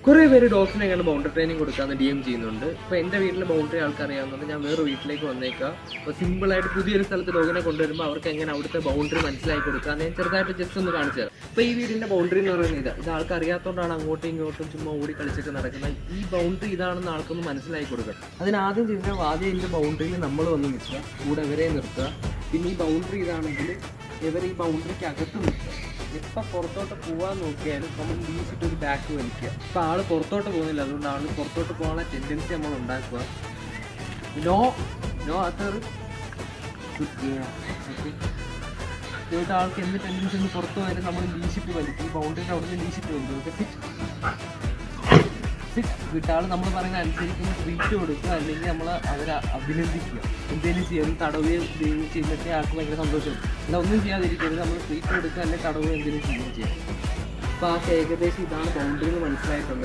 കുറേ പേര് ഡോഗ്സിനെ എങ്ങനെ ബൗണ്ടറി ട്രെയിനിങ് കൊടുക്കാമെന്ന് DM ചെയ്യുന്നുണ്ട്. ഇപ്പോൾ എൻ്റെ വീട്ടിലെ ബൗണ്ടറി ആൾക്കറിയാവുന്നത് ഞാൻ വേറെ വീട്ടിലേക്ക് വന്നേക്കാം. അപ്പോൾ സിമ്പിളായിട്ട് പുതിയൊരു സ്ഥലത്ത് ഡോഗിനെ കൊണ്ടുവരുമ്പോൾ അവർക്ക് എങ്ങനെ അവിടുത്തെ ബൗണ്ടറി മനസ്സിലാക്കി കൊടുക്കുക ഞാൻ ചെറുതായിട്ട് ജസ്റ്റ് ഒന്ന് കാണിച്ചു തരാം. അപ്പോൾ ഈ വീടിൻ്റെ ബൗണ്ടറി എന്ന് പറയുന്നത് ഇത് ആൾക്ക് അറിയാത്തതുകൊണ്ടാണ് അങ്ങോട്ടും ഇങ്ങോട്ടും ചുമ്മാ ഓടി കളിച്ചൊക്കെ നടക്കുന്നത്. ഈ ബൗണ്ടറി ഇതാണെന്ന് ആൾക്കൊന്ന് മനസ്സിലാക്കി കൊടുക്കുക. അതിനാദ്യം ചെയ്താൽ ആദ്യം ഇതിൻ്റെ ബൗണ്ടറിയിൽ നമ്മൾ വന്ന് നിൽക്കുക, കൂടെ ഇവരെ നിർത്തുക. പിന്നെ ഈ ബൗണ്ടറി ഇതാണെങ്കിൽ ഇവർ ഈ ബൗണ്ടറിക്ക് അകത്ത് നിൽക്കുക. എപ്പോൾ പുറത്തോട്ട് പോകാൻ നോക്കിയാലും നമ്മൾ വീശിട്ട് ഒരു ബാക്ക് വലിക്കുക. ഇപ്പോൾ ആൾ പുറത്തോട്ട് പോകുന്നില്ല, അതുകൊണ്ട് ആൾ പുറത്തോട്ട് പോകാനുള്ള ടെൻഡൻസി നമ്മൾ ഉണ്ടാക്കുക. നോ അത്തർ ഓക്കെ ആൾക്ക് എന്ത് ടെൻഡൻസി ഒന്ന് പുറത്ത് പോയാലും നമ്മൾ വീശിട്ട് വലിക്കും. ഈ ബൗണ്ടറിൻ്റെ അവിടെ നിന്ന് വീശിട്ട് വലിക്കും. ഓക്കെ വീട്ടാൾ നമ്മൾ പറയുന്ന അനുസരിക്കുന്ന ട്രീറ്റ് കൊടുക്കുക, അല്ലെങ്കിൽ നമ്മൾ അവരെ അഭിനന്ദിക്കുക. എന്തെങ്കിലും ചെയ്യാൻ തടവുകയും ചെയ്യുമ്പോഴത്തേ ആൾക്ക് ഭയങ്കര സന്തോഷം. അല്ല ഒന്നും ചെയ്യാതിരിക്കരുത്, നമ്മൾ ട്രീറ്റ് കൊടുക്കുക അല്ലെങ്കിൽ തടവുകയോ എന്തെങ്കിലും ചെയ്യുകയും ചെയ്യാം. അപ്പോൾ ആൾക്ക് ഏകദേശം ഇതാണ് ബൗണ്ടറി എന്ന് മനസ്സിലായിട്ടുണ്ട്.